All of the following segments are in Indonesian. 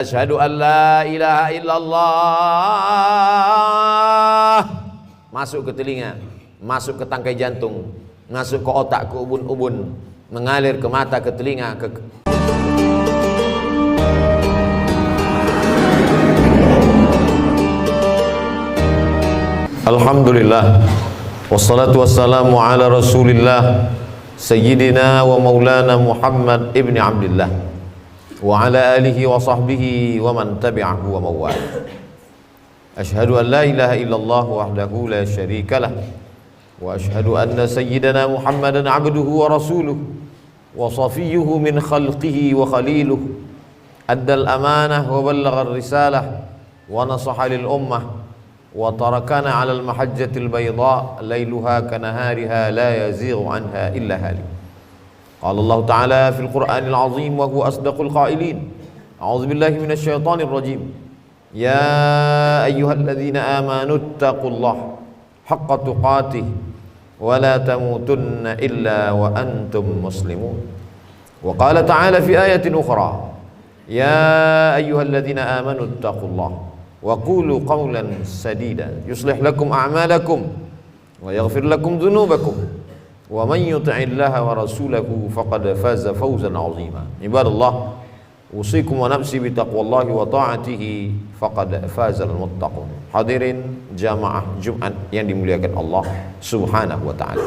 Asyhadu an la ilaha illallah. Masuk ke telinga, masuk ke tangkai jantung, masuk ke otak, ke ubun-ubun, mengalir ke mata, ke telinga, Alhamdulillah, wassalatu wassalamu ala rasulillah Sayyidina wa maulana Muhammad ibn Abdillah wa ala alihi wa sahbihi wa man tabi'ahu wa mawala. Ashhadu an la ilaha illallah wahdahu la syarika lah, wa ashhadu anna sayyidana Muhammadan abduhu wa rasuluh wa safiyyuhu min khalqihi wa khaliluh, addal amanah wa ballagha risalah wa nasaha lil ummah wa tarakana 'alal mahajjatil bayda lailuha kanahariha la yazighu anha illa halik. Qala Allah Ta'ala fil Qur'anil Azim wa huwa asdaqul qailin. A'udzu billahi minasy syaithanir rajim. Ya ayyuhalladzina amanu taqullaha haqqa tuqatih wa la tamutunna illa wa antum muslimun. Wa qala ta'ala fi ayatin ukhra. Ya ayyuhalladzina amanu taqullaha wa qulu qawlan sadida yuslih lakum a'malakum wa yaghfir lakum dhunubakum wa man yuti'illaha wa rasulahu faqad faza fawzan 'azima. Ibadallah, usikum wa nafsi bi taqwallahi wa ta'atihi faqad fazal muttaqun. Hadirin jamaah Jumat yang dimuliakan Allah Subhanahu wa taala.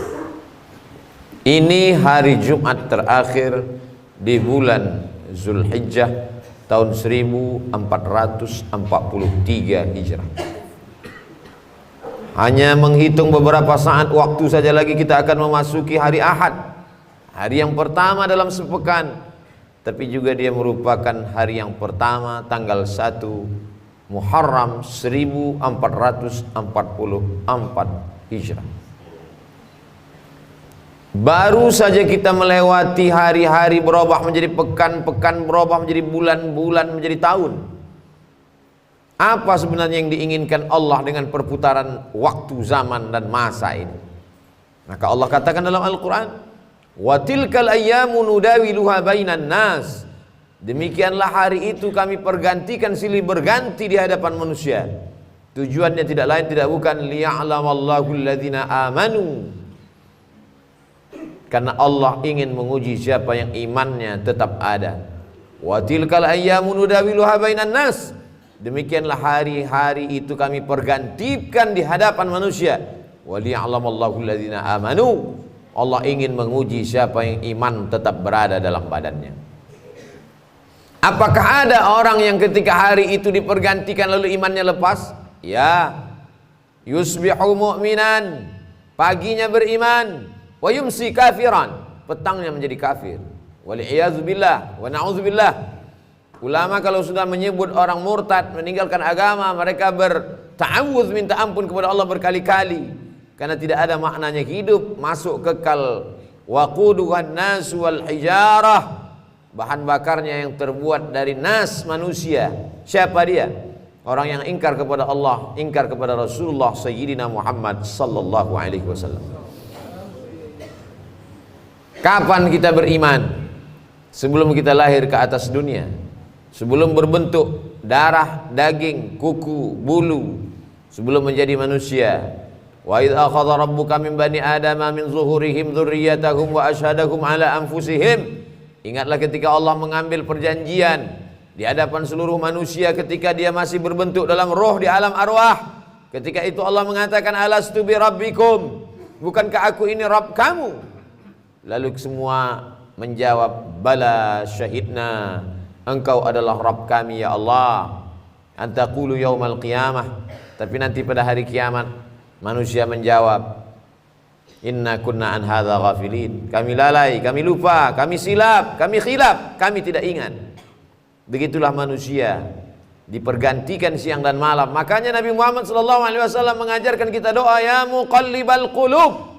Ini hari Jumat terakhir di bulan Zulhijjah tahun 1443 Hijrah. Hanya menghitung beberapa saat waktu saja lagi kita akan memasuki hari Ahad, hari yang pertama dalam sepekan, tapi juga dia merupakan hari yang pertama tanggal 1 Muharram 1444 Hijrah. Baru saja kita melewati hari-hari berubah menjadi pekan, pekan berubah menjadi bulan, bulan menjadi tahun. Apa sebenarnya yang diinginkan Allah dengan perputaran waktu, zaman dan masa ini? Maka Allah katakan dalam Al-Quran, wa tilkal ayyamu nudawiluha bainan nas. Demikianlah hari itu kami pergantikan silih berganti di hadapan manusia. Tujuannya tidak lain tidak bukan liya'lamallahu alladhina amanu, karena Allah ingin menguji siapa yang imannya tetap ada. Wa tilkal ayyamu nudawiluha bainan nas. Demikianlah hari-hari itu kami pergantikan di hadapan manusia. Wa liya'lamallahu alladhina amanu. Allah ingin menguji siapa yang iman tetap berada dalam badannya. Apakah ada orang yang ketika hari itu dipergantikan lalu imannya lepas? Ya. Yusbihu mu'minan, paginya beriman, wa yumsi kafiran, petangnya menjadi kafir. Wal'iyazubillah wa na'udzubillah. Ulama kalau sudah menyebut orang murtad meninggalkan agama, mereka berta'awudz, minta ampun kepada Allah berkali-kali, karena tidak ada maknanya hidup, masuk kekal. Waquduhan nas wal hijarah, bahan bakarnya yang terbuat dari nas, manusia. Siapa dia? Orang yang ingkar kepada Allah, ingkar kepada Rasulullah Sayyidina Muhammad sallallahu alaihi wasallam. Kapan kita beriman? Sebelum kita lahir ke atas dunia, sebelum berbentuk darah, daging, kuku, bulu, sebelum menjadi manusia. Wa idz akhadha rabbuka min bani adama min zuhurihim dzurriyyatahum wa asyhadahum ala anfusihim. Ingatlah ketika Allah mengambil perjanjian di hadapan seluruh manusia ketika dia masih berbentuk dalam roh di alam arwah. Ketika itu Allah mengatakan, alastu bi rabbikum, bukankah aku ini Rabb kamu? Lalu semua menjawab, bala syahidna, engkau adalah Rabb kami ya Allah. Antaqulu yaumal qiyamah, tapi nanti pada hari kiamat manusia menjawab, inna kunna an hadza ghafilin, kami lalai, kami lupa, kami silap, kami khilaf, kami tidak ingat. Begitulah manusia dipergantikan siang dan malam. Makanya Nabi Muhammad SAW mengajarkan kita doa, ya muqallibal qulub,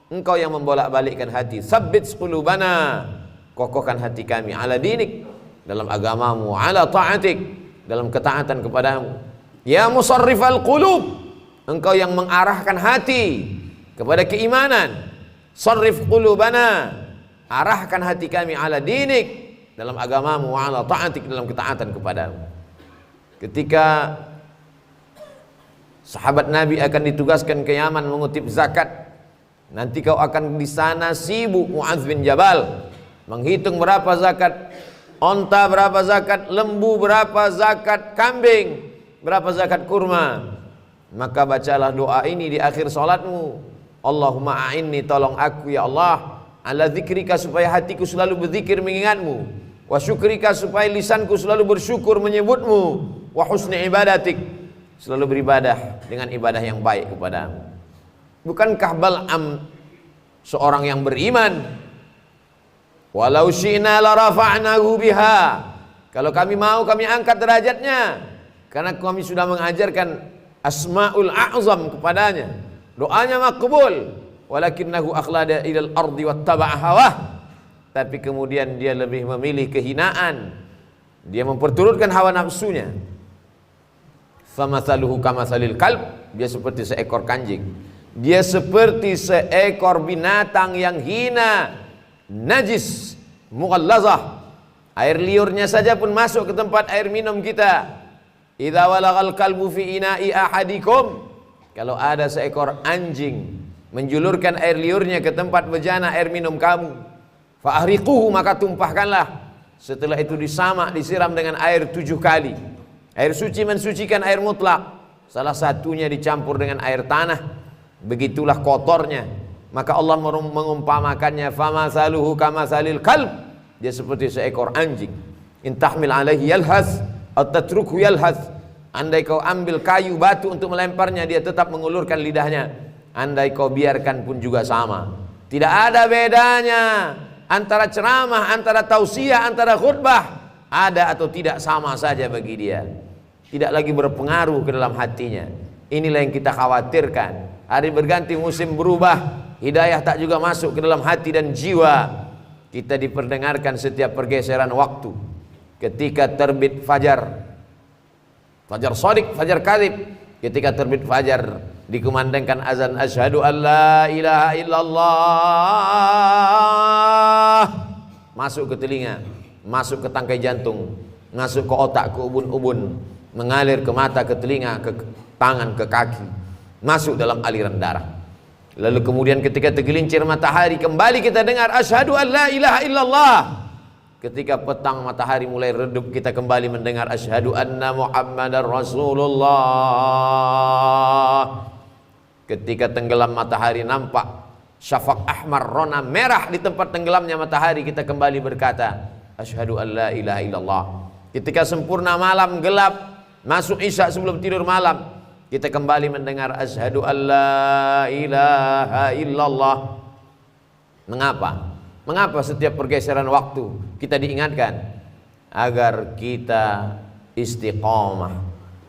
engkau yang membolak-balikkan hati, tsabbit qulubana, kokohkan hati kami, ala dinik, dalam agamamu, ala ta'atik, dalam ketaatan kepadamu. Ya musarrifal qulub, engkau yang mengarahkan hati kepada keimanan, sarrif qulubana, arahkan hati kami, ala dinik, dalam agamamu, ala ta'atik, dalam ketaatan kepadamu. Ketika sahabat Nabi akan ditugaskan ke Yaman mengutip zakat, nanti kau akan di sana sibuk Mu'adz bin Jabal menghitung berapa zakat onta, berapa zakat lembu, berapa zakat kambing, berapa zakat kurma. Maka bacalah doa ini di akhir salatmu. Allahumma a'inni, tolong aku ya Allah, ala zikrika, supaya hatiku selalu berzikir mengingatmu, wa syukrika, supaya lisanku selalu bersyukur menyebutmu, wa husni ibadatik, selalu beribadah dengan ibadah yang baik kepadamu. Bukankah Bal'am seorang yang beriman? Walau syi'na la rafa'nahu biha, kalau kami mau kami angkat derajatnya, karena kami sudah mengajarkan asmaul a'zam kepadanya. Doanya makbul, walakinnahu akhlada ilal ardi wattaba'a hawah, tapi kemudian dia lebih memilih kehinaan, dia memperturutkan hawa nafsunya. Famathaluhu kamathalil kalb, dia seperti seekor kanjing, dia seperti seekor binatang yang hina, najis, mughallazah. Air liurnya saja pun masuk ke tempat air minum kita. Idza walagal kalbu fi ina'i ahadikum, kalau ada seekor anjing menjulurkan air liurnya ke tempat bejana air minum kamu, fa ahriquhu, maka tumpahkanlah. Setelah itu disamak, disiram dengan air 7 kali. Air suci mensucikan air mutlak, salah satunya dicampur dengan air tanah, begitulah kotornya. Maka Allah mengumpamakannya, famathaluhu kamathalil kalb, dia seperti seekor anjing. In tahmil alaihi yalhas aw tatrukhu yalhas, andai kau ambil kayu batu untuk melemparnya, dia tetap mengulurkan lidahnya. Andai kau biarkan pun juga sama. Tidak ada bedanya antara ceramah, antara tausiah, antara khutbah. Ada atau tidak sama saja bagi dia. Tidak lagi berpengaruh ke dalam hatinya. Inilah yang kita khawatirkan. Hari berganti, musim berubah, hidayah tak juga masuk ke dalam hati dan jiwa. Kita diperdengarkan setiap pergeseran waktu. Ketika terbit fajar, fajar shadiq, fajar kadhib, ketika terbit fajar dikumandangkan azan asyhadu an la ilaha illallah, masuk ke telinga, masuk ke tangkai jantung, masuk ke otak, ke ubun-ubun, mengalir ke mata, ke telinga, ke tangan, ke kaki, masuk dalam aliran darah. Lalu kemudian ketika tergelincir matahari, kembali kita dengar asyhadu an la ilaha illallah. Ketika petang matahari mulai redup, kita kembali mendengar asyhadu anna muhammadar rasulullah. Ketika tenggelam matahari, nampak syafaq ahmar, rona merah di tempat tenggelamnya matahari, kita kembali berkata asyhadu an la ilaha illallah. Ketika sempurna malam gelap, masuk isya sebelum tidur malam, kita kembali mendengar asyhadu an la ilaha illallah. Mengapa? Mengapa setiap pergeseran waktu kita diingatkan? Agar kita istiqamah.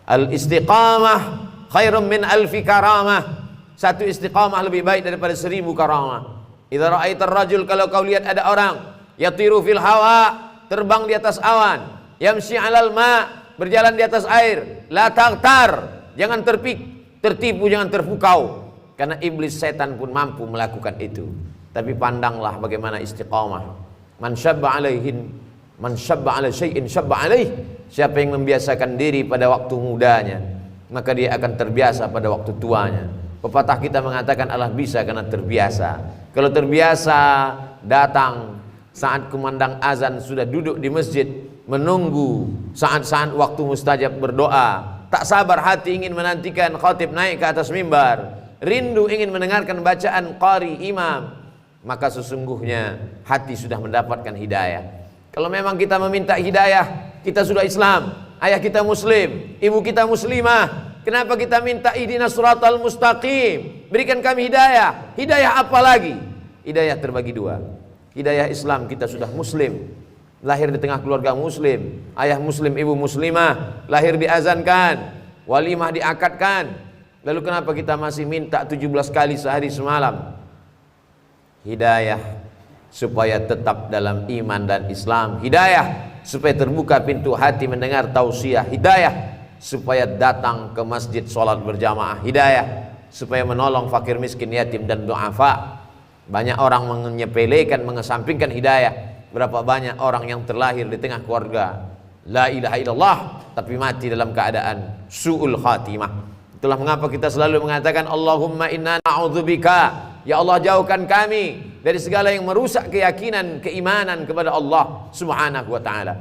Al-istiqamah khairum min alfi karamah. Satu istiqamah lebih baik daripada 1000 karamah. Idza ra'aitar rajul, kalau kau lihat ada orang yatiru fil hawa, terbang di atas awan, yamshi 'alal ma, berjalan di atas air, la taghtar, jangan tertipu, jangan terpukau, karena iblis setan pun mampu melakukan itu. Tapi pandanglah bagaimana istiqamah. Man syabba ala syai'in syabba alaih. Siapa yang membiasakan diri pada waktu mudanya, maka dia akan terbiasa pada waktu tuanya. Pepatah kita mengatakan Allah bisa karena terbiasa. Kalau terbiasa datang saat kumandang azan, sudah duduk di masjid menunggu saat-saat waktu mustajab berdoa, tak sabar hati ingin menantikan khatib naik ke atas mimbar, rindu ingin mendengarkan bacaan qari imam, maka sesungguhnya hati sudah mendapatkan hidayah. Kalau memang kita meminta hidayah, kita sudah Islam, ayah kita muslim, ibu kita muslimah, kenapa kita minta ihdinas siratal mustaqim, berikan kami hidayah? Hidayah apa lagi? Hidayah terbagi dua. Hidayah Islam, kita sudah muslim, lahir di tengah keluarga muslim, ayah muslim, ibu muslimah, lahir diazankan, walimah diakadkan. Lalu kenapa kita masih minta 17 kali sehari semalam? Hidayah supaya tetap dalam iman dan Islam. Hidayah supaya terbuka pintu hati mendengar tausiah. Hidayah supaya datang ke masjid sholat berjamaah. Hidayah supaya menolong fakir miskin, yatim dan du'afa. Banyak orang menyepelekan, mengesampingkan hidayah. Berapa banyak orang yang terlahir di tengah keluarga la ilaha illallah, tapi mati dalam keadaan su'ul khatimah. Itulah mengapa kita selalu mengatakan Allahumma inna na'udzubika, ya Allah jauhkan kami dari segala yang merusak keyakinan, keimanan kepada Allah subhanahu wa ta'ala.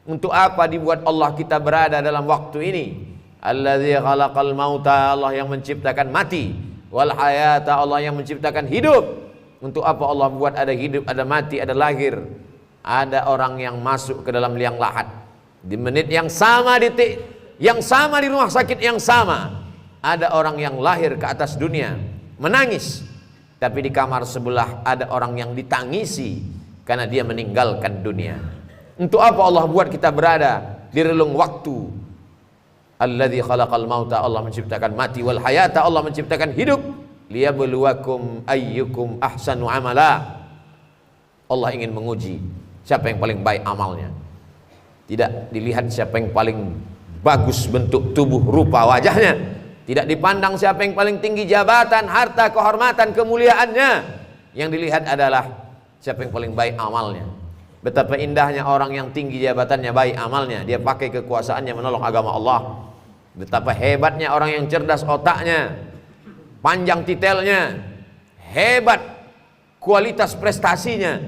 Untuk apa dibuat Allah kita berada dalam waktu ini? Alladzi khalaqal mauta, Allah yang menciptakan mati, wal hayata, Allah yang menciptakan hidup. Untuk apa Allah buat ada hidup, ada mati, ada lahir, ada orang yang masuk ke dalam liang lahat di menit yang sama, detik yang sama, di rumah sakit yang sama. Ada orang yang lahir ke atas dunia menangis, tapi di kamar sebelah ada orang yang ditangisi karena dia meninggalkan dunia. Untuk apa Allah buat kita berada di relung waktu? Alladzi khalaqal mauta, Allah menciptakan mati, wal hayata, Allah menciptakan hidup, liyabluwakum ayyukum ahsanu amala. Allah ingin menguji siapa yang paling baik amalnya. Tidak dilihat siapa yang paling bagus bentuk tubuh rupa wajahnya, tidak dipandang siapa yang paling tinggi jabatan, harta, kehormatan, kemuliaannya. Yang dilihat adalah siapa yang paling baik amalnya. Betapa indahnya orang yang tinggi jabatannya, baik amalnya, dia pakai kekuasaannya menolong agama Allah. Betapa hebatnya orang yang cerdas otaknya, panjang titelnya, hebat kualitas prestasinya,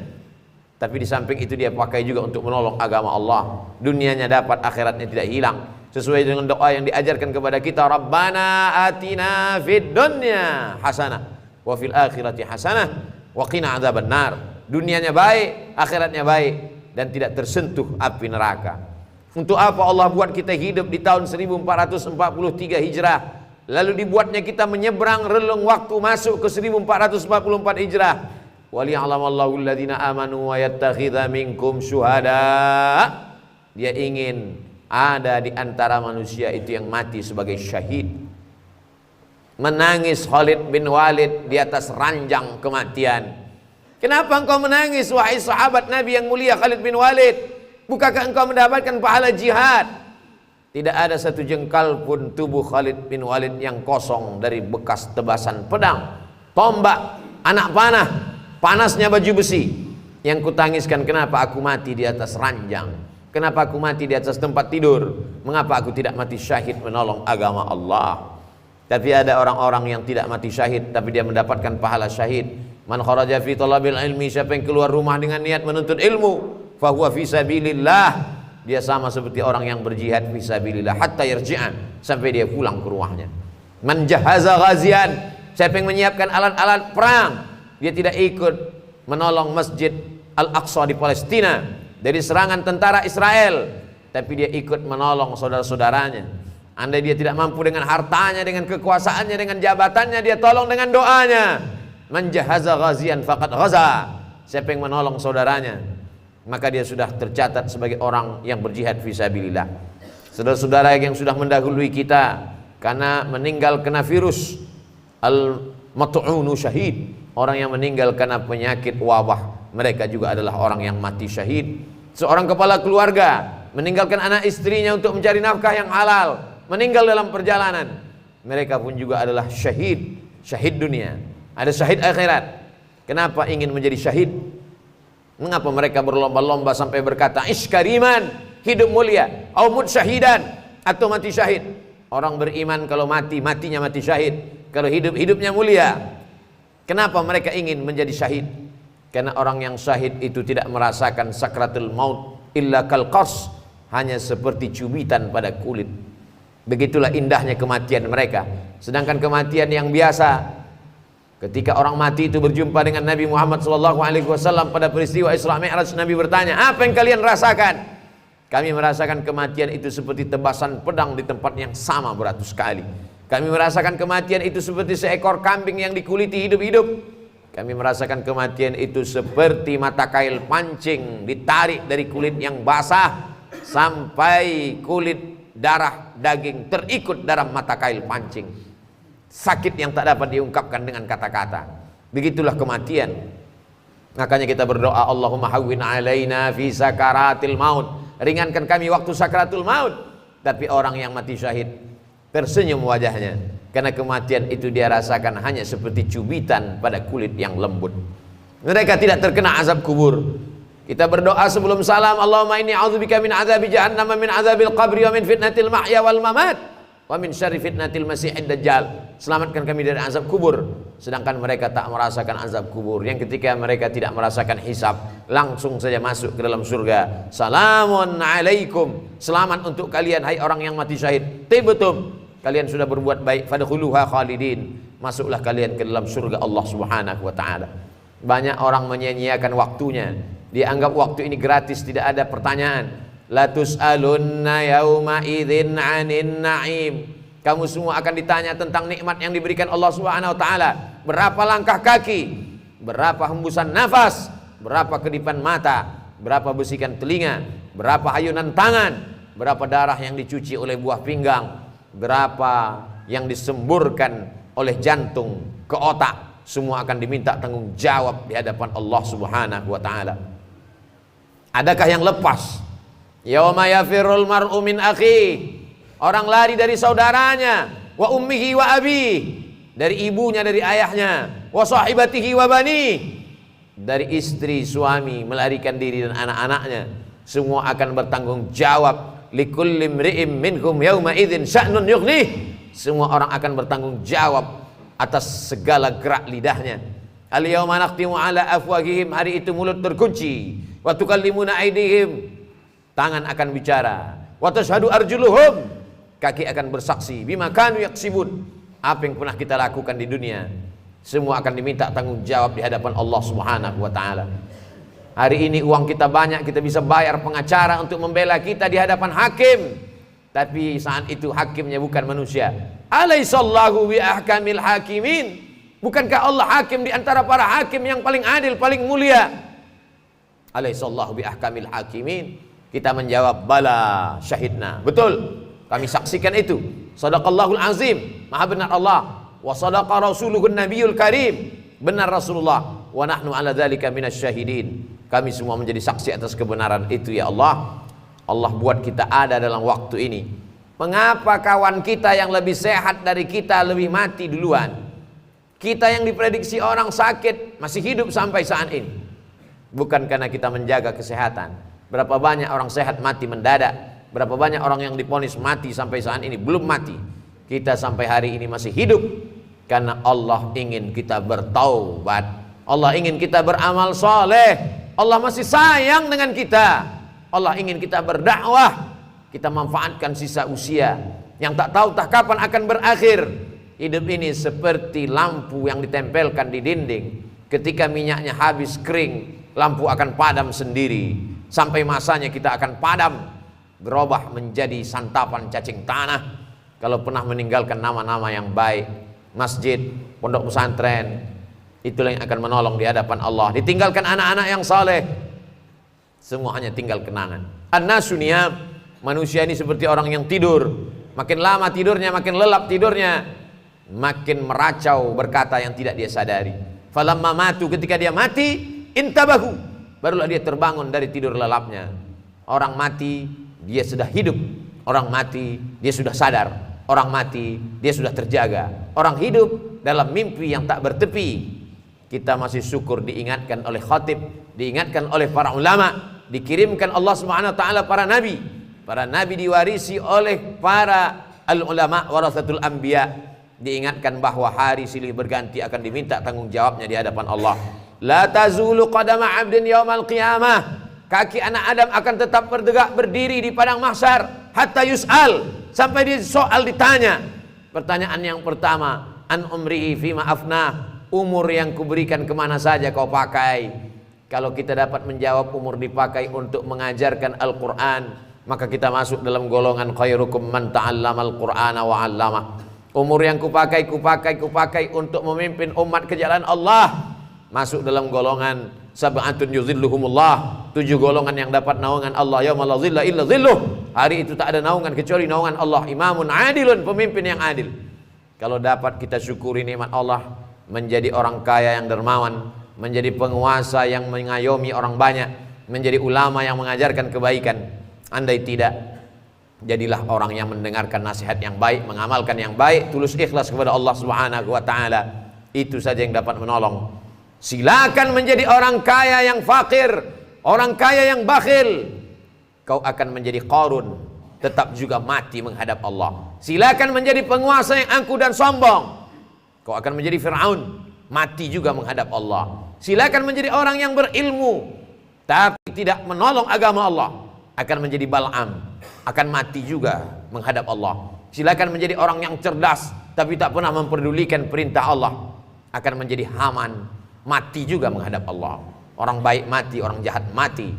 tapi di samping itu dia pakai juga untuk menolong agama Allah. Dunianya dapat, akhiratnya tidak hilang. Sesuai dengan doa yang diajarkan kepada kita, Rabbana atina fid dunya hasanah wa fil akhirati hasanah wa qina adzabannar. Dunianya baik, akhiratnya baik, dan tidak tersentuh api neraka. Untuk apa Allah buat kita hidup di tahun 1443 Hijrah, lalu dibuatnya kita menyeberang relung waktu masuk ke 1444 Hijrah. Waliya'lamallahu alladhina amanu wa yattakhidha minkum syuhada. Dia ingin ada di antara manusia itu yang mati sebagai syahid. Menangis Khalid bin Walid di atas ranjang kematian. Kenapa engkau menangis wahai sahabat Nabi yang mulia Khalid bin Walid? Bukankah engkau mendapatkan pahala jihad? Tidak ada satu jengkal pun tubuh Khalid bin Walid yang kosong dari bekas tebasan pedang, tombak, anak panah, panasnya baju besi. Yang kutangiskan, kenapa aku mati di atas ranjang? Kenapa aku mati di atas tempat tidur? Mengapa aku tidak mati syahid menolong agama Allah? Tapi ada orang-orang yang tidak mati syahid, tapi dia mendapatkan pahala syahid. Man kharaja fi talabil ilmi, siapa yang keluar rumah dengan niat menuntut ilmu, fahuwa fi sabilillah, dia sama seperti orang yang berjihad fi sabilillah hatta yarji'an, sampai dia pulang ke rumahnya. Man jahaza ghazian, siapa yang menyiapkan alat-alat perang, dia tidak ikut menolong Masjid Al-Aqsa di Palestina dari serangan tentara Israel, tapi dia ikut menolong saudara-saudaranya. Andai dia tidak mampu dengan hartanya, dengan kekuasaannya, dengan jabatannya, dia tolong dengan doanya. Man jahaza ghazian faqad ghaza, siapa yang menolong saudaranya, maka dia sudah tercatat sebagai orang yang berjihad fisabilillah. Saudara-saudara yang sudah mendahului kita karena meninggal kena virus, al-mat'unu syahid, orang yang meninggal karena penyakit wabah, mereka juga adalah orang yang mati syahid. Seorang kepala keluarga meninggalkan anak istrinya untuk mencari nafkah yang halal, meninggal dalam perjalanan, mereka pun juga adalah syahid, syahid dunia. Ada syahid akhirat. Kenapa ingin menjadi syahid? Mengapa mereka berlomba-lomba sampai berkata iskariman, hidup mulia, au mut syahidan, atau mati syahid? Orang beriman kalau mati, matinya mati syahid. Kalau hidup, hidupnya mulia. Kenapa mereka ingin menjadi syahid? Karena orang yang syahid itu tidak merasakan sakratul maut illa kal qars, hanya seperti cubitan pada kulit. Begitulah indahnya kematian mereka. Sedangkan kematian yang biasa, ketika orang mati itu berjumpa dengan Nabi Muhammad SAW pada peristiwa Isra Mi'raj, Nabi bertanya, apa yang kalian rasakan? Kami merasakan kematian itu seperti tebasan pedang di tempat yang sama beratus kali. Kami merasakan kematian itu seperti seekor kambing yang dikuliti hidup-hidup. Kami merasakan kematian itu seperti mata kail pancing ditarik dari kulit yang basah sampai kulit, darah, daging terikut dalam mata kail pancing. Sakit yang tak dapat diungkapkan dengan kata-kata. Begitulah kematian. Makanya kita berdoa, Allahumma hawwin alaina fi sakaratil maut, ringankan kami waktu sakaratul maut. Tapi orang yang mati syahid tersenyum wajahnya, karena kematian itu dia rasakan hanya seperti cubitan pada kulit yang lembut. Mereka tidak terkena azab kubur. Kita berdoa sebelum salam, Allahumma inni a'udzubika min adzabi jahannam, min adzabil qabri, wa min fitnatil mahya wal mamat, wa min syarri fitnatil masiihid dajjal. Selamatkan kami dari azab kubur. Sedangkan mereka tak merasakan azab kubur, yang ketika mereka tidak merasakan hisab, langsung saja masuk ke dalam surga. Salamun alaikum, selamat untuk kalian hai orang yang mati syahid. Tibtum, kalian sudah berbuat baik. Fadkhuluha khalidin, masuklah kalian ke dalam surga Allah Subhanahu wa taala. Banyak orang menyia-nyiakan waktunya. Dia anggap waktu ini gratis, tidak ada pertanyaan. La tus'alunna yauma idzin 'anin na'im. Kamu semua akan ditanya tentang nikmat yang diberikan Allah Subhanahu wa taala. Berapa langkah kaki, berapa hembusan nafas, berapa kedipan mata, berapa bisikan telinga, berapa hayunan tangan, berapa darah yang dicuci oleh buah pinggang, berapa yang disemburkan oleh jantung ke otak. Semua akan diminta tanggung jawab di hadapan Allah Subhanahu wa taala. Adakah yang lepas? Yauma yafirrul mar'u min akhi. Orang lari dari saudaranya, wa ummihi wa abi, dari ibunya, dari ayahnya, wa sahibatihi wa bani, dari istri, suami, melarikan diri dan anak-anaknya. Semua akan bertanggung jawab. Likulli imri'in minhum yauma idzin sya'nun yughnih. Semua orang akan bertanggung jawab atas segala gerak lidahnya. Al yauma naqtimu ala afwahihim, hari itu mulut terkunci. Wa tukallimuna aydihim, tangan akan bicara. Wa tashhadu arjuluhum, kaki akan bersaksi. Bima kanu yaksibun, apa yang pernah kita lakukan di dunia. Semua akan diminta tanggung jawab di hadapan Allah Subhanahu wa taala. Hari ini uang kita banyak, kita bisa bayar pengacara untuk membela kita di hadapan hakim. Tapi saat itu hakimnya bukan manusia. Alaihissallahu bi ahkamil hakimin. Bukankah Allah hakim di antara para hakim yang paling adil, paling mulia? Alaihissallahu bi ahkamil hakimin. Kita menjawab, bala syahidna. Betul, kami saksikan itu. Shadaqallahul azim, maha benar Allah. Wa sadaqa rasuluhun nabiyul karim, benar Rasulullah. Wa nahnu ala dzalika minasyahidin. Kami semua menjadi saksi atas kebenaran itu ya Allah. Allah buat kita ada dalam waktu ini. Mengapa kawan kita yang lebih sehat dari kita lebih mati duluan? Kita yang diprediksi orang sakit masih hidup sampai saat ini. Bukan karena kita menjaga kesehatan. Berapa banyak orang sehat mati mendadak, berapa banyak orang yang divonis mati sampai saat ini belum mati. Kita sampai hari ini masih hidup karena Allah ingin kita bertaubat. Allah ingin kita beramal soleh. Allah masih sayang dengan kita. Allah ingin kita berdakwah. Kita manfaatkan sisa usia yang tak tahu tak kapan akan berakhir. Hidup ini seperti lampu yang ditempelkan di dinding. Ketika minyaknya habis kering, lampu akan padam sendiri. Sampai masanya kita akan padam, berubah menjadi santapan cacing tanah. Kalau pernah meninggalkan nama-nama yang baik, masjid, pondok pesantren, itulah yang akan menolong di hadapan Allah. Ditinggalkan anak-anak yang saleh, semua hanya tinggal kenangan. An-nasu niyam, manusia ini seperti orang yang tidur. Makin lama tidurnya, makin lelap tidurnya, makin meracau berkata yang tidak dia sadari. Falamma matu, ketika dia mati, intabahu, barulah dia terbangun dari tidur lelapnya. Orang mati dia sudah hidup, orang mati dia sudah sadar, orang mati dia sudah terjaga. Orang hidup dalam mimpi yang tak bertepi. Kita masih syukur diingatkan oleh khatib, diingatkan oleh para ulama, dikirimkan Allah Subhanahu wa taala para nabi. Para nabi diwarisi oleh para al-ulama warathatul anbiya. Diingatkan bahwa hari silih berganti akan diminta tanggung jawabnya di hadapan Allah. La tazulu qadama 'abdin yaumal qiyamah. Kaki anak Adam akan tetap bertegak berdiri di padang mahsyar hatta yus'al, sampai di soal ditanya. Pertanyaan yang pertama, an umrihi fima afnah, umur yang kuberikan kemana saja kau pakai? Kalau kita dapat menjawab umur dipakai untuk mengajarkan Al-Quran, maka kita masuk dalam golongan khairukum man ta'allamal Qur'ana wa 'allamah. Umur yang kupakai untuk memimpin umat ke jalan Allah, masuk dalam golongan sab'atun yuzilluhumullah, 7 golongan yang dapat naungan Allah yauma la zilla illa zilluh. Hari itu tak ada naungan kecuali naungan Allah. Imamun adilun, pemimpin yang adil. Kalau dapat kita syukuri nikmat Allah, menjadi orang kaya yang dermawan, menjadi penguasa yang mengayomi orang banyak, menjadi ulama yang mengajarkan kebaikan. Andai tidak, jadilah orang yang mendengarkan nasihat yang baik, mengamalkan yang baik, tulus ikhlas kepada Allah Subhanahu wa taala. Itu saja yang dapat menolong. Silakan menjadi orang kaya yang fakir, orang kaya yang bakhil, kau akan menjadi Qarun, tetap juga mati menghadap Allah. Silakan menjadi penguasa yang angkuh dan sombong, kau akan menjadi Fir'aun, mati juga menghadap Allah. Silakan menjadi orang yang berilmu tapi tidak menolong agama Allah, akan menjadi Bal'am, akan mati juga menghadap Allah. Silakan menjadi orang yang cerdas tapi tak pernah memperdulikan perintah Allah, akan menjadi Haman, mati juga menghadap Allah. Orang baik mati, orang jahat mati.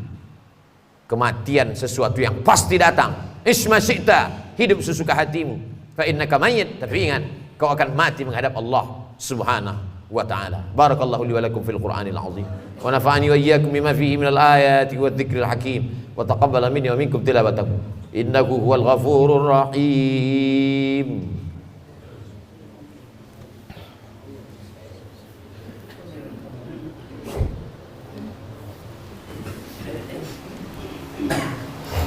Kematian sesuatu yang pasti datang. Isma syi'ta, hidup sesuka hatimu. Fa innaka mayyit, tapi ingat, kau akan mati menghadap Allah Subhanahu wa ta'ala. Barakallahu li wa lakum fil Qur'anil azim. Wa nafa'ani wa iyyakum bima fihi minal ayati wa dzikril hakim. Wa taqabbala minni wa minkum tilawatahu. Innahu huwal ghafurur rahim.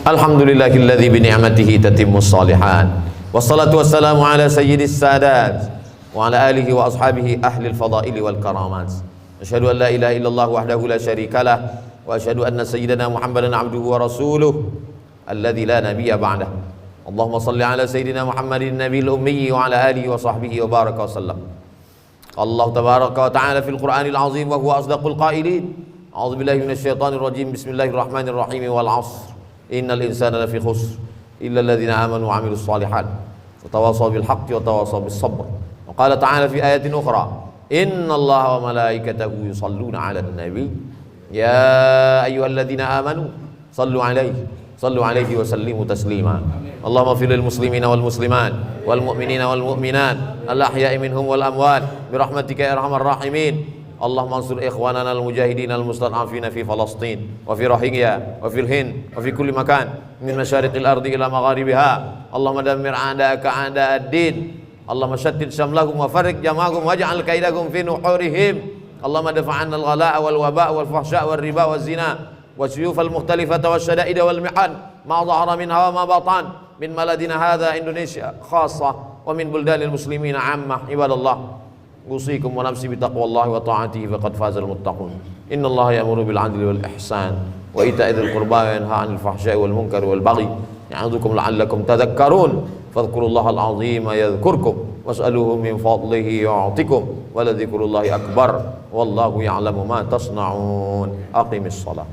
Alhamdulillahilladzi bi ni'matihi tatimmus shalihat. Wassalatu wassalamu ala sayyidis sadat wa ala alihi wa ashabihi ahlil fadaili wal karamat. Asyhadu an la ilaha illallah wahdahu la syarikalah wa asyhadu anna sayyidana Muhammadan abduhu wa rasuluh alladzi la nabiyya ba'dah. Allahumma shalli ala sayyidina Muhammadin nabiyil ummi wa ala alihi wa sahbihi wa baraka wa sallam. Allah tabaraka wa ta'ala fil Qur'anil azim wa huwa asdaqul qailin. A'udzu billahi minasy syaithanir rajim. Bismillahirrahmanirrahim. Wal 'ashr. Innal insana lafi khusr illa alladhina amanu wa 'amilus shalihat wa tawassaw bil haqqi wa tawassaw bis sabr. Wa qala ta'ala fi ayatin ukhra, innallaha wa malaikatahu yusalluna 'alan nabi ya ayyuhalladzina amanu sallu 'alaihi wa sallimu taslima. Allahumma fil lil muslimina wal muslimat wal mu'minina wal mu'minat al ahya'i minhum wal amwat bi rahmatika ya arhamar rahimin. Allahumma ansur ikhwanana al-mujahidin al-mustad'afina fi Falastin wa fi Rohingya wa fil Hind wa fi kulli makan min masyariqil ardi ila magharibiha. Allahumma dammir a'da'aka a'da'ad-din. Allahumma shattid shamlahum wa farriq jam'ahum waj'al kaidahum fi nuhurihim. Allahumma dafa'anna al-ghalaa'a wal waba' wal fahsya' wal riba wal zina wa syuyuf al-mukhtalifata wa syada'id wal mihan ma dhahara minha wa ma batan min maladina hadha Indonesia khassa wa min buldanil muslimina 'ammah. Ibadallah, usikum wa nafsi bitaqwallahi wa ta'atihi faqad fazal muttaqun. Innallaha ya'muru bil 'adli wal ihsan wa ita'i dzil qurba wa yanha 'anil fahsya'i wal munkari wal baghi ya'idzukum la'allakum tadhakkarun. Fadhkurullahal 'azima yadhkurkum was'aluhu min fadlihi yu'tikum wa la dzikrullahi akbar wallahu ya'lamu ma tasna'un. Aqimis shalah.